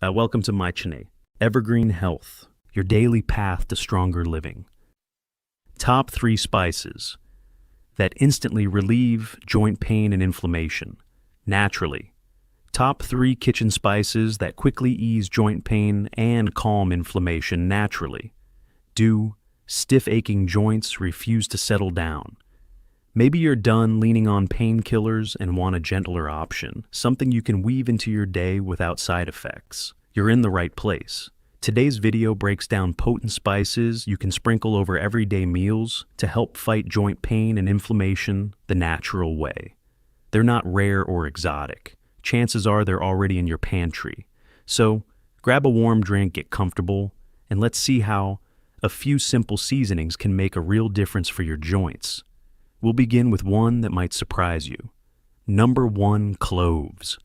Welcome to My Chane, Evergreen Health, your daily path to stronger living. Top 3 spices that instantly relieve joint pain and inflammation, naturally. Top 3 kitchen spices that quickly ease joint pain and calm inflammation naturally. Do stiff aching joints refuse to settle down? Maybe you're done leaning on painkillers and want a gentler option, something you can weave into your day without side effects. You're in the right place. Today's video breaks down potent spices you can sprinkle over everyday meals to help fight joint pain and inflammation the natural way. They're not rare or exotic. Chances are they're already in your pantry. So, grab a warm drink, get comfortable, and let's see how a few simple seasonings can make a real difference for your joints. We'll begin with one that might surprise you. Number 1, cloves.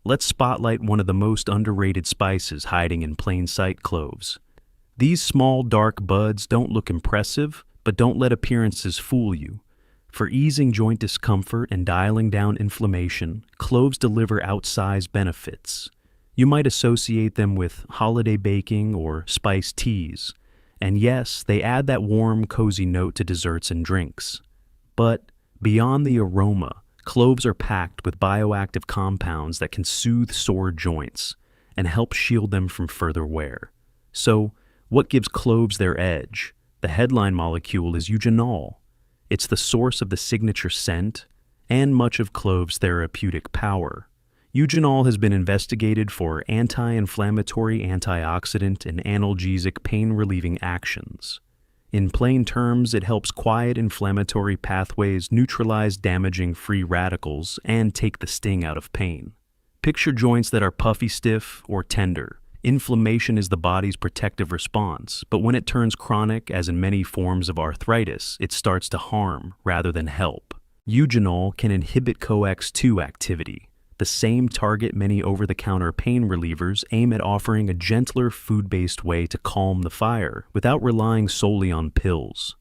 Let's spotlight one of the most underrated spices hiding in plain sight: cloves. These small, dark buds don't look impressive, but don't let appearances fool you. For easing joint discomfort and dialing down inflammation, cloves deliver outsized benefits. You might associate them with holiday baking or spiced teas. And yes, they add that warm, cozy note to desserts and drinks. But beyond the aroma, cloves are packed with bioactive compounds that can soothe sore joints and help shield them from further wear. So, what gives cloves their edge? The headline molecule is eugenol. It's the source of the signature scent and much of cloves' therapeutic power. Eugenol has been investigated for anti-inflammatory, antioxidant, and analgesic pain-relieving actions. In plain terms, it helps quiet inflammatory pathways, neutralize damaging free radicals, and take the sting out of pain. Picture joints that are puffy, stiff, or tender. Inflammation is the body's protective response, but when it turns chronic, as in many forms of arthritis, it starts to harm rather than help. Eugenol can inhibit COX-2 activity, the same target many over-the-counter pain relievers aim at, offering a gentler food-based way to calm the fire without relying solely on pills.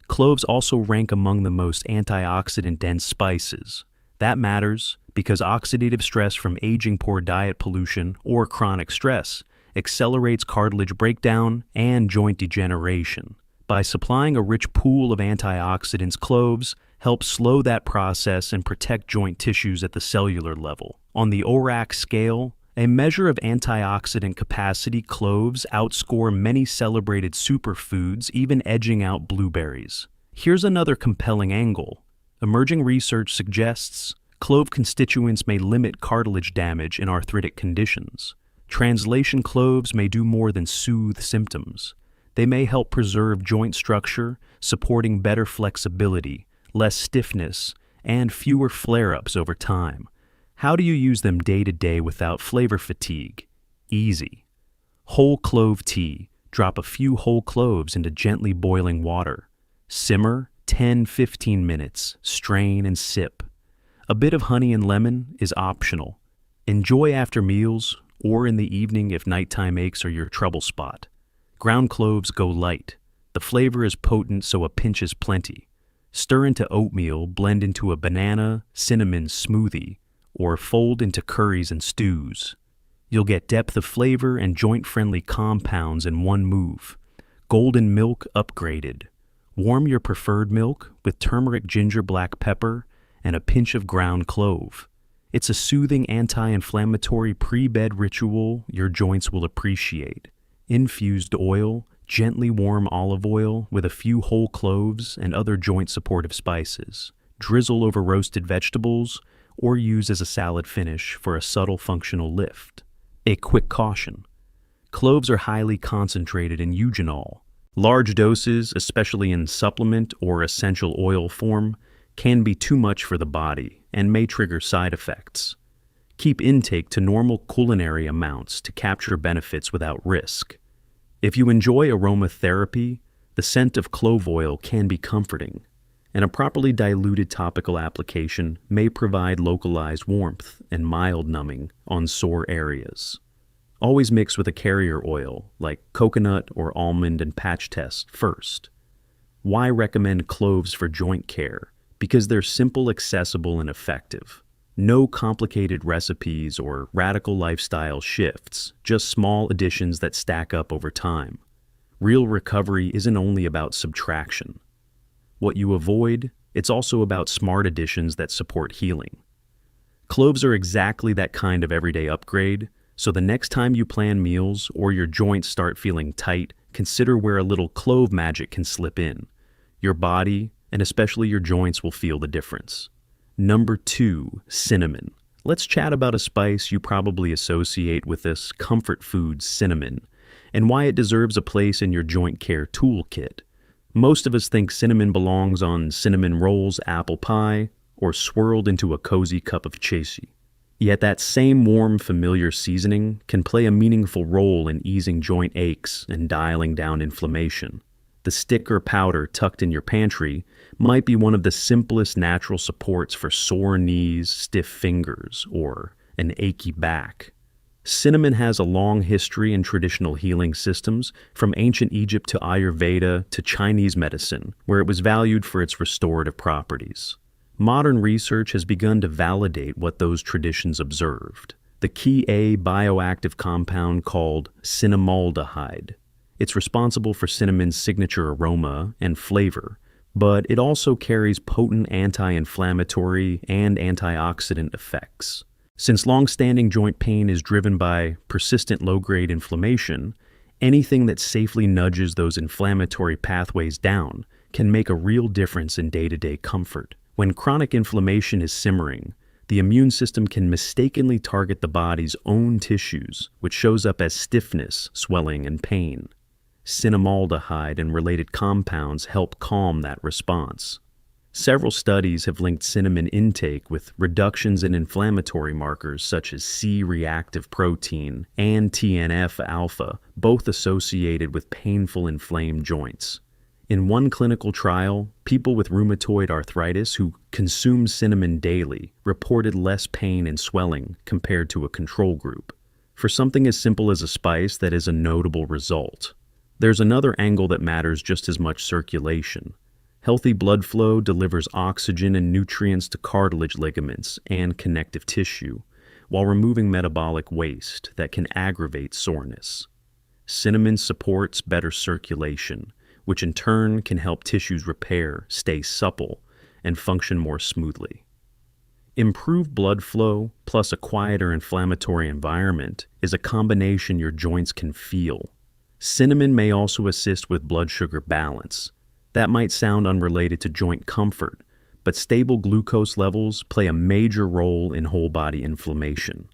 Cloves also rank among the most antioxidant-dense spices. That matters because oxidative stress from aging, poor diet, pollution, or chronic stress accelerates cartilage breakdown and joint degeneration. By supplying a rich pool of antioxidants, cloves help slow that process and protect joint tissues at the cellular level. On the ORAC scale, a measure of antioxidant capacity, cloves outscore many celebrated superfoods, even edging out blueberries. Here's another compelling angle. Emerging research suggests clove constituents may limit cartilage damage in arthritic conditions. Translation: cloves may do more than soothe symptoms. They may help preserve joint structure, supporting better flexibility, less stiffness, and fewer flare-ups over time. How do you use them day to day without flavor fatigue? Easy. Whole clove tea. Drop a few whole cloves into gently boiling water. Simmer 10-15 minutes. Strain and sip. A bit of honey and lemon is optional. Enjoy after meals or in the evening if nighttime aches are your trouble spot. Ground cloves go light. The flavor is potent, so a pinch is plenty. Stir into oatmeal, blend into a banana, cinnamon smoothie, or fold into curries and stews. You'll get depth of flavor and joint-friendly compounds in one move. Golden milk upgraded. Warm your preferred milk with turmeric, ginger, black pepper, and a pinch of ground clove. It's a soothing anti-inflammatory pre-bed ritual your joints will appreciate. Infused oil, gently warm olive oil with a few whole cloves and other joint-supportive spices. Drizzle over roasted vegetables or use as a salad finish for a subtle functional lift. A quick caution: cloves are highly concentrated in eugenol. Large doses, especially in supplement or essential oil form, can be too much for the body and may trigger side effects. Keep intake to normal culinary amounts to capture benefits without risk. If you enjoy aromatherapy, the scent of clove oil can be comforting, and a properly diluted topical application may provide localized warmth and mild numbing on sore areas. Always mix with a carrier oil like coconut or almond and patch test first. Why recommend cloves for joint care? Because they're simple, accessible, and effective. No complicated recipes or radical lifestyle shifts, just small additions that stack up over time. Real recovery isn't only about subtraction. What you avoid, it's also about smart additions that support healing. Cloves are exactly that kind of everyday upgrade, so the next time you plan meals or your joints start feeling tight, consider where a little clove magic can slip in. Your body, and especially your joints, will feel the difference. Number 2, cinnamon. Let's chat about a spice you probably associate with this comfort food, cinnamon, and why it deserves a place in your joint care toolkit. Most of us think cinnamon belongs on cinnamon rolls, apple pie, or swirled into a cozy cup of chasey. Yet that same warm, familiar seasoning can play a meaningful role in easing joint aches and dialing down inflammation. The stick or powder tucked in your pantry might be one of the simplest natural supports for sore knees, stiff fingers, or an achy back. Cinnamon has a long history in traditional healing systems, from ancient Egypt to Ayurveda to Chinese medicine, where it was valued for its restorative properties. Modern research has begun to validate what those traditions observed. The key bioactive compound called cinnamaldehyde. It's responsible for cinnamon's signature aroma and flavor, but it also carries potent anti-inflammatory and antioxidant effects. Since long-standing joint pain is driven by persistent low-grade inflammation, anything that safely nudges those inflammatory pathways down can make a real difference in day-to-day comfort. When chronic inflammation is simmering, the immune system can mistakenly target the body's own tissues, which shows up as stiffness, swelling, and pain. Cinnamaldehyde and related compounds help calm that response. Several studies have linked cinnamon intake with reductions in inflammatory markers such as C-reactive protein and TNF-alpha, both associated with painful inflamed joints. In one clinical trial, people with rheumatoid arthritis who consumed cinnamon daily reported less pain and swelling compared to a control group. For something as simple as a spice, that is a notable result. There's another angle that matters just as much: circulation. Healthy blood flow delivers oxygen and nutrients to cartilage, ligaments, and connective tissue, while removing metabolic waste that can aggravate soreness. Cinnamon supports better circulation, which in turn can help tissues repair, stay supple, and function more smoothly. Improved blood flow plus a quieter inflammatory environment is a combination your joints can feel. Cinnamon may also assist with blood sugar balance. That might sound unrelated to joint comfort, but stable glucose levels play a major role in whole body inflammation.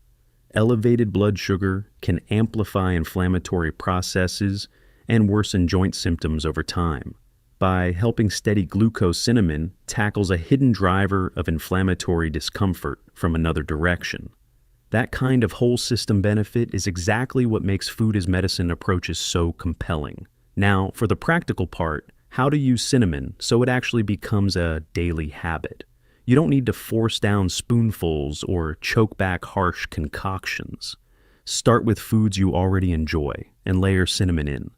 Elevated blood sugar can amplify inflammatory processes and worsen joint symptoms over time. By helping steady glucose, cinnamon tackles a hidden driver of inflammatory discomfort from another direction. That kind of whole system benefit is exactly what makes food as medicine approaches so compelling. Now, for the practical part, how to use cinnamon so it actually becomes a daily habit. You don't need to force down spoonfuls or choke back harsh concoctions. Start with foods you already enjoy and layer cinnamon in.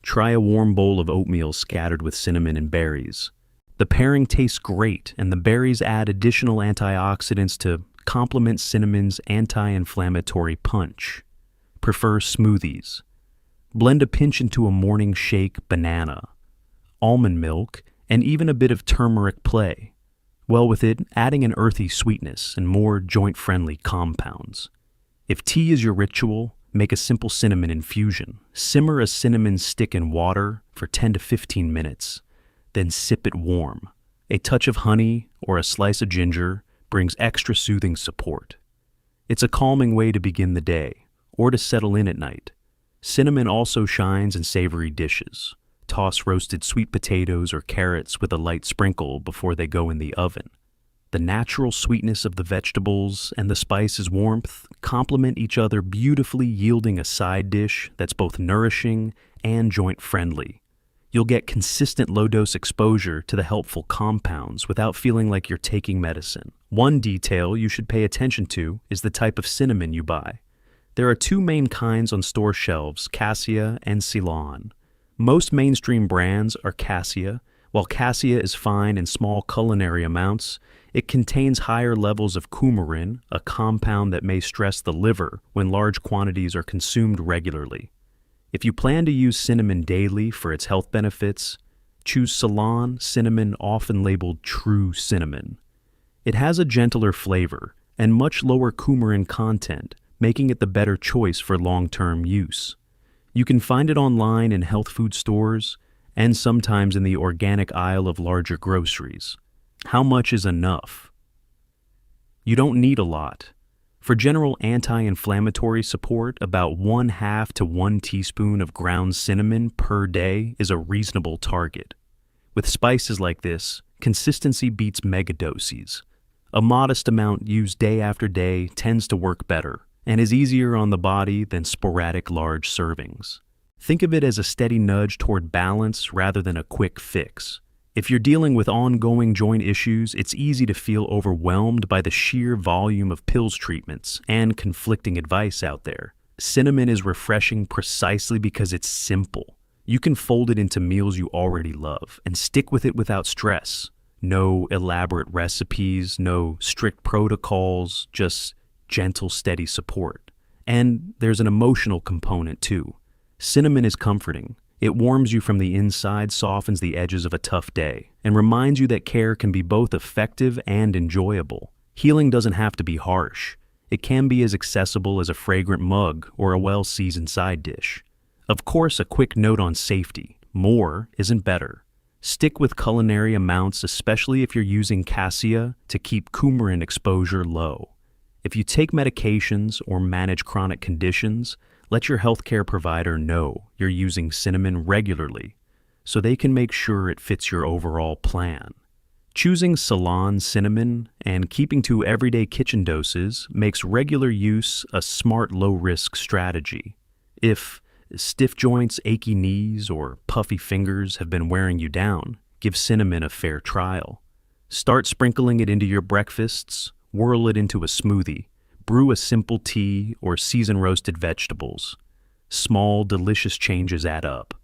Try a warm bowl of oatmeal scattered with cinnamon and berries. The pairing tastes great, and the berries add additional antioxidants to complement cinnamon's anti-inflammatory punch. Prefer smoothies. Blend a pinch into a morning shake, banana, almond milk, and even a bit of turmeric play. Well, with it, adding an earthy sweetness and more joint-friendly compounds. If tea is your ritual, make a simple cinnamon infusion. Simmer a cinnamon stick in water for 10 to 15 minutes, then sip it warm. A touch of honey or a slice of ginger brings extra soothing support. It's a calming way to begin the day, or to settle in at night. Cinnamon also shines in savory dishes. Toss roasted sweet potatoes or carrots with a light sprinkle before they go in the oven. The natural sweetness of the vegetables and the spice's warmth complement each other beautifully, yielding a side dish that's both nourishing and joint-friendly. You'll get consistent low-dose exposure to the helpful compounds without feeling like you're taking medicine. One detail you should pay attention to is the type of cinnamon you buy. There are two main kinds on store shelves, Cassia and Ceylon. Most mainstream brands are Cassia, While cassia is fine in small culinary amounts, it contains higher levels of coumarin, a compound that may stress the liver when large quantities are consumed regularly. If you plan to use cinnamon daily for its health benefits, choose Ceylon cinnamon, often labeled true cinnamon. It has a gentler flavor and much lower coumarin content, making it the better choice for long-term use. You can find it online in health food stores and sometimes in the organic aisle of larger groceries. How much is enough? You don't need a lot. For general anti-inflammatory support, about 1/2 to 1 teaspoon of ground cinnamon per day is a reasonable target. With spices like this, consistency beats megadoses. A modest amount used day after day tends to work better and is easier on the body than sporadic large servings. Think of it as a steady nudge toward balance rather than a quick fix. If you're dealing with ongoing joint issues, it's easy to feel overwhelmed by the sheer volume of pills treatments and conflicting advice out there. Cinnamon is refreshing precisely because it's simple. You can fold it into meals you already love and stick with it without stress. No elaborate recipes, no strict protocols, just gentle, steady support. And there's an emotional component too. Cinnamon is comforting. It warms you from the inside, softens the edges of a tough day, and reminds you that care can be both effective and enjoyable. Healing doesn't have to be harsh. It can be as accessible as a fragrant mug or a well-seasoned side dish. Of course, a quick note on safety. More isn't better. Stick with culinary amounts, especially if you're using cassia, to keep coumarin exposure low. If you take medications or manage chronic conditions, let your healthcare provider know you're using cinnamon regularly so they can make sure it fits your overall plan. Choosing Ceylon cinnamon and keeping to everyday kitchen doses makes regular use a smart low-risk strategy. If stiff joints, achy knees, or puffy fingers have been wearing you down, give cinnamon a fair trial. Start sprinkling it into your breakfasts, whirl it into a smoothie, brew a simple tea, or season roasted vegetables. Small, delicious changes add up.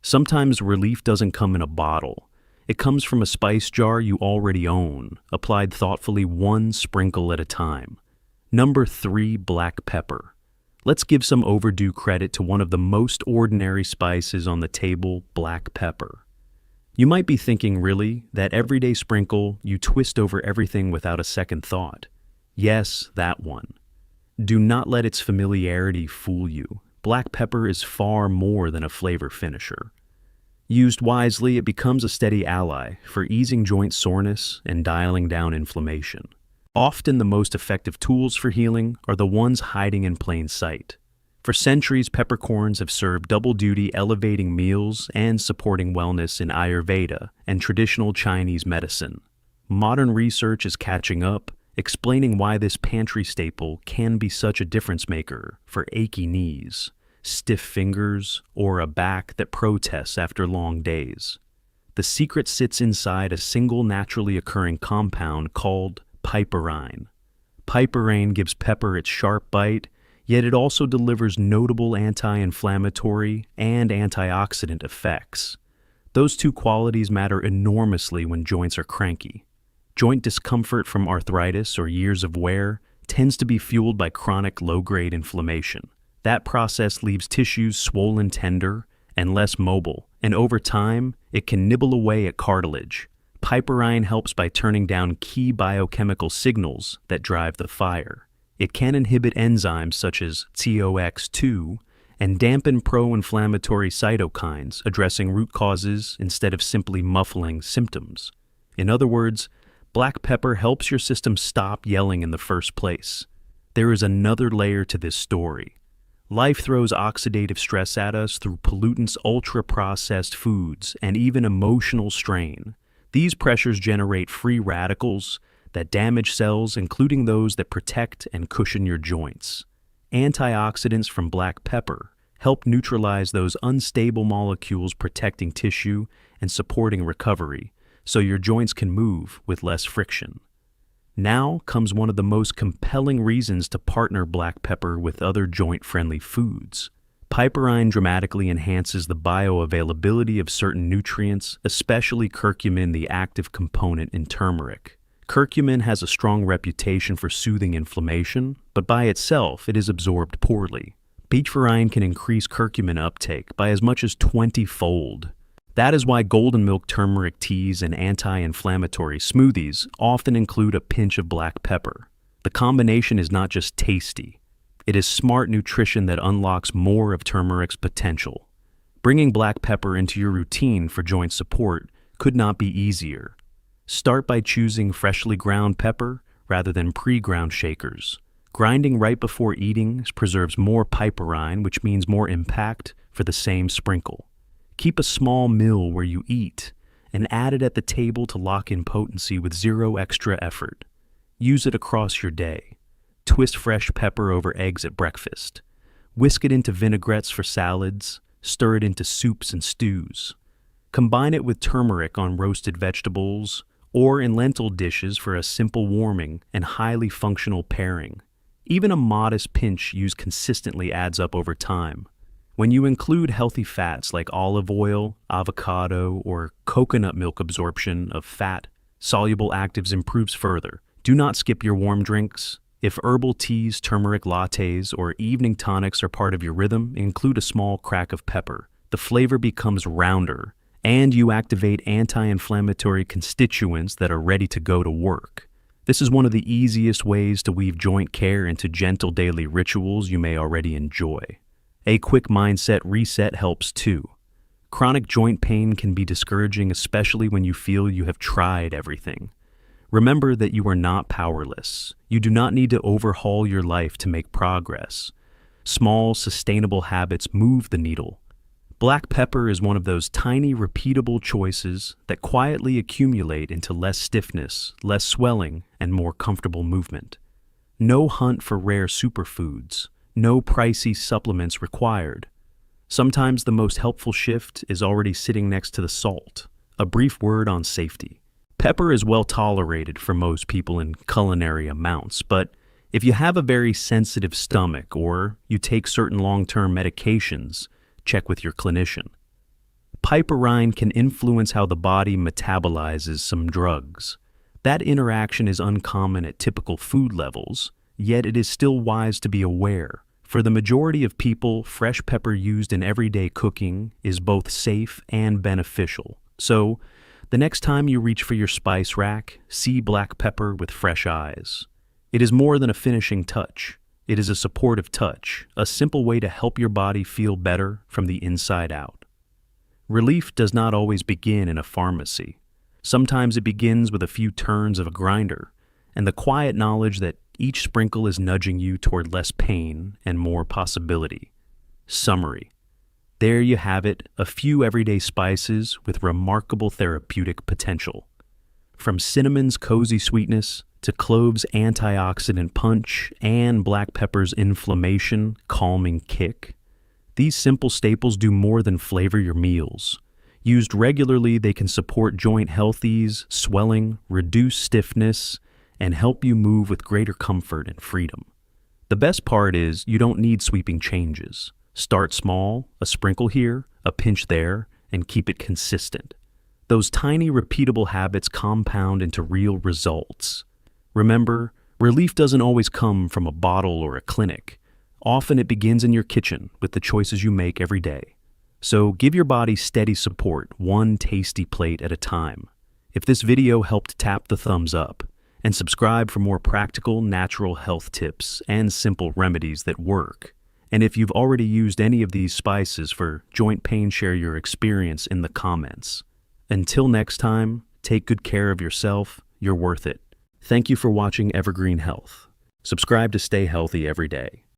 Sometimes relief doesn't come in a bottle. It comes from a spice jar you already own, applied thoughtfully one sprinkle at a time. Number 3, black pepper. Let's give some overdue credit to one of the most ordinary spices on the table, black pepper. You might be thinking, really, that everyday sprinkle you twist over everything without a second thought. Yes, that one. Do not let its familiarity fool you. Black pepper is far more than a flavor finisher. Used wisely, it becomes a steady ally for easing joint soreness and dialing down inflammation. Often the most effective tools for healing are the ones hiding in plain sight. For centuries, peppercorns have served double duty, elevating meals and supporting wellness in Ayurveda and traditional Chinese medicine. Modern research is catching up, explaining why this pantry staple can be such a difference maker for achy knees, stiff fingers, or a back that protests after long days. The secret sits inside a single naturally occurring compound called piperine. Piperine gives pepper its sharp bite, yet it also delivers notable anti-inflammatory and antioxidant effects. Those two qualities matter enormously when joints are cranky. Joint discomfort from arthritis or years of wear tends to be fueled by chronic low-grade inflammation. That process leaves tissues swollen, tender, and less mobile, and over time, it can nibble away at cartilage. Piperine helps by turning down key biochemical signals that drive the fire. It can inhibit enzymes such as TOX2 and dampen pro-inflammatory cytokines, addressing root causes instead of simply muffling symptoms. In other words, black pepper helps your system stop yelling in the first place. There is another layer to this story. Life throws oxidative stress at us through pollutants, ultra-processed foods, and even emotional strain. These pressures generate free radicals that damage cells, including those that protect and cushion your joints. Antioxidants from black pepper help neutralize those unstable molecules, protecting tissue and supporting recovery, so your joints can move with less friction. Now comes one of the most compelling reasons to partner black pepper with other joint-friendly foods: Piperine dramatically enhances the bioavailability of certain nutrients, especially curcumin, the active component in turmeric. Curcumin has a strong reputation for soothing inflammation, but by itself it is absorbed poorly. Piperine can increase curcumin uptake by as much as 20-fold. That is why golden milk turmeric teas and anti-inflammatory smoothies often include a pinch of black pepper. The combination is not just tasty, it is smart nutrition that unlocks more of turmeric's potential. Bringing black pepper into your routine for joint support could not be easier. Start by choosing freshly ground pepper rather than pre-ground shakers. Grinding right before eating preserves more piperine, which means more impact for the same sprinkle. Keep a small mill where you eat and add it at the table to lock in potency with zero extra effort. Use it across your day. Twist fresh pepper over eggs at breakfast. Whisk it into vinaigrettes for salads. Stir it into soups and stews. Combine it with turmeric on roasted vegetables or in lentil dishes for a simple warming and highly functional pairing. Even a modest pinch used consistently adds up over time. When you include healthy fats like olive oil, avocado, or coconut milk, absorption of fat-soluble actives improves further. Do not skip your warm drinks. If herbal teas, turmeric lattes, or evening tonics are part of your rhythm, include a small crack of pepper. The flavor becomes rounder, and you activate anti-inflammatory constituents that are ready to go to work. This is one of the easiest ways to weave joint care into gentle daily rituals you may already enjoy. A quick mindset reset helps too. Chronic joint pain can be discouraging, especially when you feel you have tried everything. Remember that you are not powerless. You do not need to overhaul your life to make progress. Small, sustainable habits move the needle. Black pepper is one of those tiny, repeatable choices that quietly accumulate into less stiffness, less swelling, and more comfortable movement. No hunt for rare superfoods. No pricey supplements required. Sometimes the most helpful shift is already sitting next to the salt. A brief word on safety. Pepper is well tolerated for most people in culinary amounts, but if you have a very sensitive stomach or you take certain long-term medications, check with your clinician. Piperine can influence how the body metabolizes some drugs. That interaction is uncommon at typical food levels, yet it is still wise to be aware. For the majority of people, fresh pepper used in everyday cooking is both safe and beneficial. So, the next time you reach for your spice rack, see black pepper with fresh eyes. It is more than a finishing touch. It is a supportive touch, a simple way to help your body feel better from the inside out. Relief does not always begin in a pharmacy. Sometimes it begins with a few turns of a grinder, and the quiet knowledge that each sprinkle is nudging you toward less pain and more possibility. Summary. There you have it, a few everyday spices with remarkable therapeutic potential. From cinnamon's cozy sweetness to cloves' antioxidant punch and black pepper's inflammation calming kick, these simple staples do more than flavor your meals. Used regularly, they can support joint health, ease swelling, reduce stiffness, and help you move with greater comfort and freedom. The best part is you don't need sweeping changes. Start small, a sprinkle here, a pinch there, and keep it consistent. Those tiny, repeatable habits compound into real results. Remember, relief doesn't always come from a bottle or a clinic. Often it begins in your kitchen with the choices you make every day. So give your body steady support, one tasty plate at a time. If this video helped, tap the thumbs up and subscribe for more practical, natural health tips and simple remedies that work. And if you've already used any of these spices for joint pain, share your experience in the comments. Until next time, take good care of yourself. You're worth it. Thank you for watching Evergreen Health. Subscribe to stay healthy every day.